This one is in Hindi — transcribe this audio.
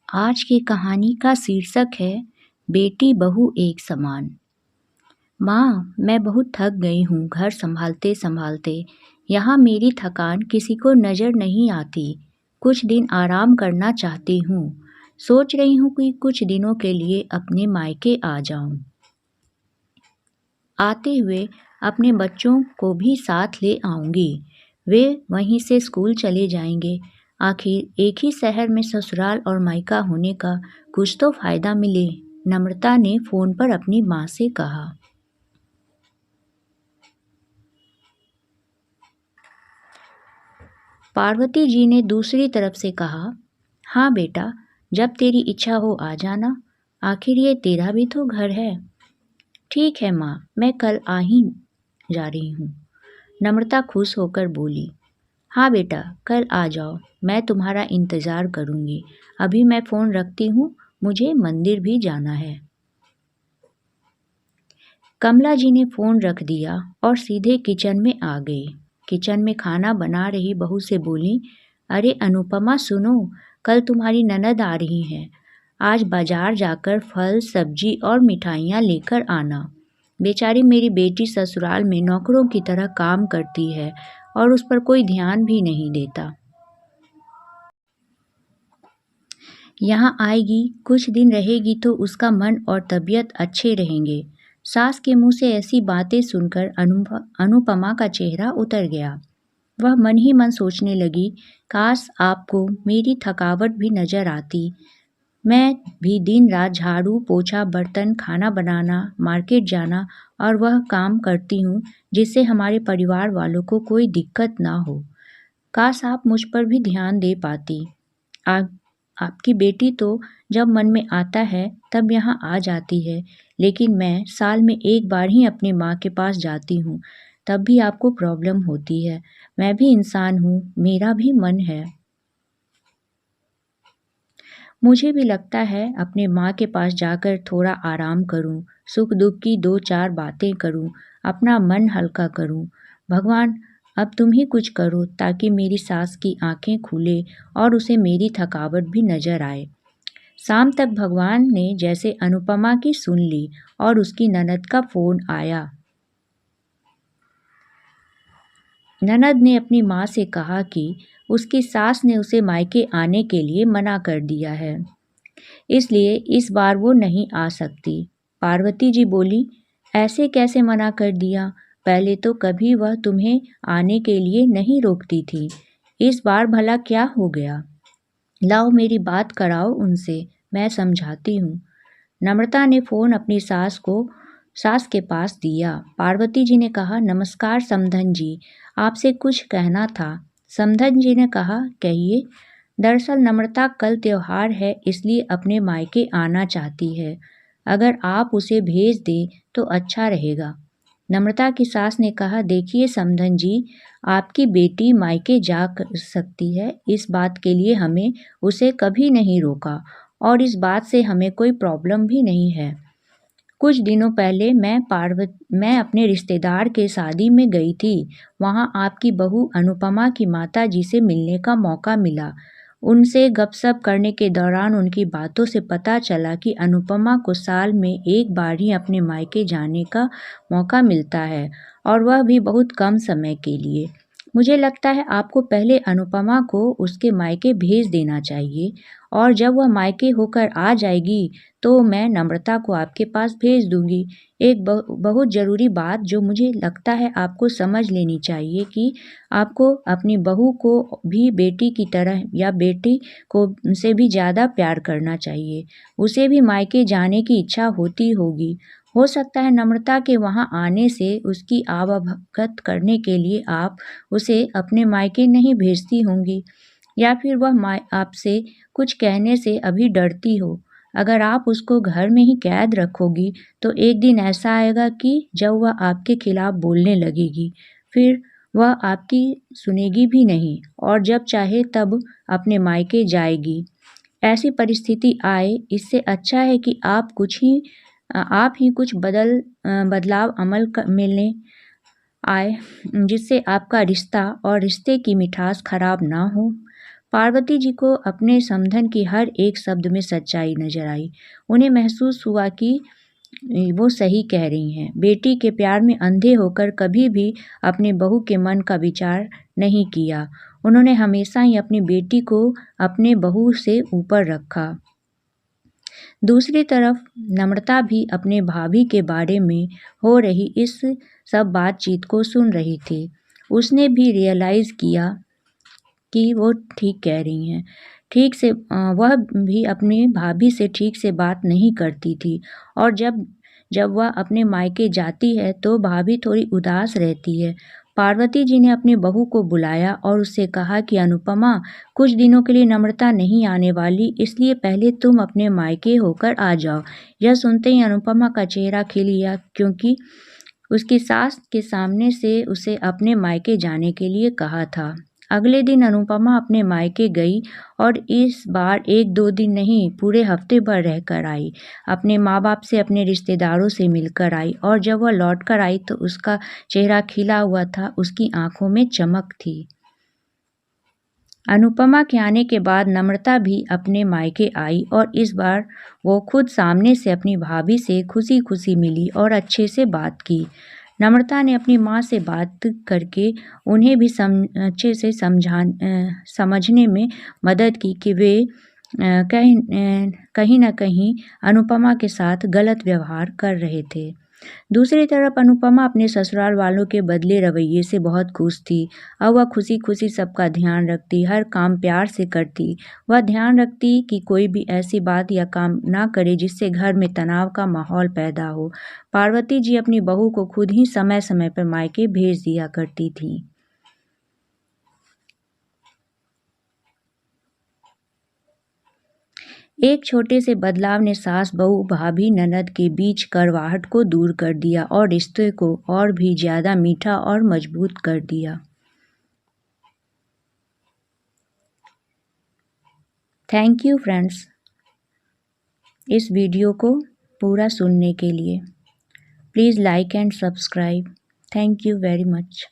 आज की कहानी का शीर्षक है बेटी बहू एक समान। माँ, मैं बहुत थक गई हूँ घर संभालते संभालते। यहाँ मेरी थकान किसी को नज़र नहीं आती। कुछ दिन आराम करना चाहती हूँ। सोच रही हूँ कि कुछ दिनों के लिए अपने मायके आ जाऊँ। आते हुए अपने बच्चों को भी साथ ले आऊँगी। वे वहीं से स्कूल चले जाएंगे। आखिर एक ही शहर में ससुराल और मायका होने का कुछ तो फायदा मिले। नम्रता ने फोन पर अपनी माँ से कहा। पार्वती जी ने दूसरी तरफ से कहा, हाँ बेटा, जब तेरी इच्छा हो आ जाना। आखिर ये तेरा भी तो घर है। ठीक है माँ, मैं कल आ ही जा रही हूँ। नम्रता खुश होकर बोली। हाँ बेटा, कल आ जाओ, मैं तुम्हारा इंतज़ार करूँगी। अभी मैं फ़ोन रखती हूँ, मुझे मंदिर भी जाना है। कमला जी ने फ़ोन रख दिया और सीधे किचन में आ गई। किचन में खाना बना रही बहू से बोली, अरे अनुपमा सुनो, कल तुम्हारी ननद आ रही हैं। आज बाजार जाकर फल, सब्जी और मिठाइयाँ लेकर आना। बेचारी मेरी बेटी ससुराल में नौकरों की तरह काम करती है और उस पर कोई ध्यान भी नहीं देता। यहाँ आएगी, कुछ दिन रहेगी तो उसका मन और तबीयत अच्छे रहेंगे। सास के मुंह से ऐसी बातें सुनकर अनुपमा का चेहरा उतर गया। वह मन ही मन सोचने लगी, काश आपको मेरी थकावट भी नजर आती। मैं भी दिन रात झाड़ू, पोछा, बर्तन, खाना बनाना, मार्केट जाना और वह काम करती हूँ जिससे हमारे परिवार वालों को कोई दिक्कत ना हो। काश आप मुझ पर भी ध्यान दे पाती। आपकी बेटी तो जब मन में आता है तब यहाँ आ जाती है, लेकिन मैं साल में एक बार ही अपनी माँ के पास जाती हूँ, तब भी आपको प्रॉब्लम होती है। मैं भी इंसान हूँ, मेरा भी मन है। मुझे भी लगता है अपने माँ के पास जाकर थोड़ा आराम करूँ, सुख दुख की दो चार बातें करूँ, अपना मन हल्का करूँ। भगवान, अब तुम ही कुछ करो ताकि मेरी सास की आंखें खुले और उसे मेरी थकावट भी नजर आए। शाम तक भगवान ने जैसे अनुपमा की सुन ली और उसकी ननद का फोन आया। ननद ने अपनी माँ से कहा कि उसकी सास ने उसे मायके आने के लिए मना कर दिया है, इसलिए इस बार वो नहीं आ सकती। पार्वती जी बोली, ऐसे कैसे मना कर दिया? पहले तो कभी वह तुम्हें आने के लिए नहीं रोकती थी, इस बार भला क्या हो गया? लाओ मेरी बात कराओ उनसे, मैं समझाती हूँ। नम्रता ने फ़ोन अपनी सास के पास दिया। पार्वती जी ने कहा, नमस्कार समधन जी, आपसे कुछ कहना था। समधन जी ने कहा, कहिए। दरअसल नम्रता कल त्योहार है, इसलिए अपने मायके आना चाहती है। अगर आप उसे भेज दें तो अच्छा रहेगा। नम्रता की सास ने कहा, देखिए समधन जी, आपकी बेटी मायके जा सकती है, इस बात के लिए हमें उसे कभी नहीं रोका और इस बात से हमें कोई प्रॉब्लम भी नहीं है। कुछ दिनों पहले मैं अपने रिश्तेदार के शादी में गई थी। वहाँ आपकी बहू अनुपमा की माता जी से मिलने का मौका मिला। उनसे गपशप करने के दौरान उनकी बातों से पता चला कि अनुपमा को साल में एक बार ही अपने मायके जाने का मौका मिलता है और वह भी बहुत कम समय के लिए। मुझे लगता है आपको पहले अनुपमा को उसके मायके भेज देना चाहिए और जब वह मायके होकर आ जाएगी तो मैं नम्रता को आपके पास भेज दूंगी। एक बहुत ज़रूरी बात जो मुझे लगता है आपको समझ लेनी चाहिए कि आपको अपनी बहू को भी बेटी की तरह या बेटी को से भी ज़्यादा प्यार करना चाहिए। उसे भी मायके जाने की इच्छा होती होगी। हो सकता है नम्रता के वहाँ आने से उसकी आवभगत करने के लिए आप उसे अपने मायके नहीं भेजती होंगी, या फिर वह आपसे कुछ कहने से अभी डरती हो। अगर आप उसको घर में ही कैद रखोगी तो एक दिन ऐसा आएगा कि जब वह आपके खिलाफ बोलने लगेगी, फिर वह आपकी सुनेगी भी नहीं और जब चाहे तब अपने मायके जाएगी। ऐसी परिस्थिति आए, इससे अच्छा है कि आप ही कुछ बदलाव में लें आए, जिससे आपका रिश्ता और रिश्ते की मिठास खराब ना हो। पार्वती जी को अपने समधन की हर एक शब्द में सच्चाई नजर आई। उन्हें महसूस हुआ कि वो सही कह रही हैं। बेटी के प्यार में अंधे होकर कभी भी अपने बहू के मन का विचार नहीं किया। उन्होंने हमेशा ही अपनी बेटी को अपने बहू से ऊपर रखा। दूसरी तरफ नम्रता भी अपने भाभी के बारे में हो रही इस सब बातचीत को सुन रही थी। उसने भी रियलाइज़ किया कि वो ठीक कह रही हैं। वह भी अपनी भाभी से ठीक से बात नहीं करती थी और जब जब वह अपने मायके जाती है तो भाभी थोड़ी उदास रहती है। पार्वती जी ने अपनी बहू को बुलाया और उससे कहा कि अनुपमा, कुछ दिनों के लिए नम्रता नहीं आने वाली, इसलिए पहले तुम अपने मायके होकर आ जाओ। यह सुनते ही अनुपमा का चेहरा खिल गया, क्योंकि उसकी सास के सामने से उसे अपने मायके जाने के लिए कहा था। अगले दिन अनुपमा अपने मायके गई और इस बार 1-2 दिन नहीं, पूरे हफ्ते भर रहकर आई। अपने माँ-बाप से, अपने रिश्तेदारों से मिलकर आई और जब वह लौटकर आई तो उसका चेहरा खिला हुआ था, उसकी आँखों में चमक थी। अनुपमा के आने के बाद नम्रता भी अपने मायके आई और इस बार वो खुद सामने से अपनी भाभी से खुशी-खुशी मिली और अच्छे से बात की। नम्रता ने अपनी माँ से बात करके उन्हें भी अच्छे से समझने में मदद की कि वे कहीं न कहीं अनुपमा के साथ गलत व्यवहार कर रहे थे। दूसरी तरफ अनुपमा अपने ससुराल वालों के बदले रवैये से बहुत खुश थी। अब वह खुशी-खुशी सबका ध्यान रखती, हर काम प्यार से करती। वह ध्यान रखती कि कोई भी ऐसी बात या काम ना करे जिससे घर में तनाव का माहौल पैदा हो। पार्वती जी अपनी बहू को खुद ही समय-समय पर मायके भेज दिया करती थीं। एक छोटे से बदलाव ने सास, बहू, भाभी, ननद के बीच कड़वाहट को दूर कर दिया और रिश्ते को और भी ज़्यादा मीठा और मजबूत कर दिया। थैंक यू फ्रेंड्स, इस वीडियो को पूरा सुनने के लिए। Please like and subscribe. Thank you very much.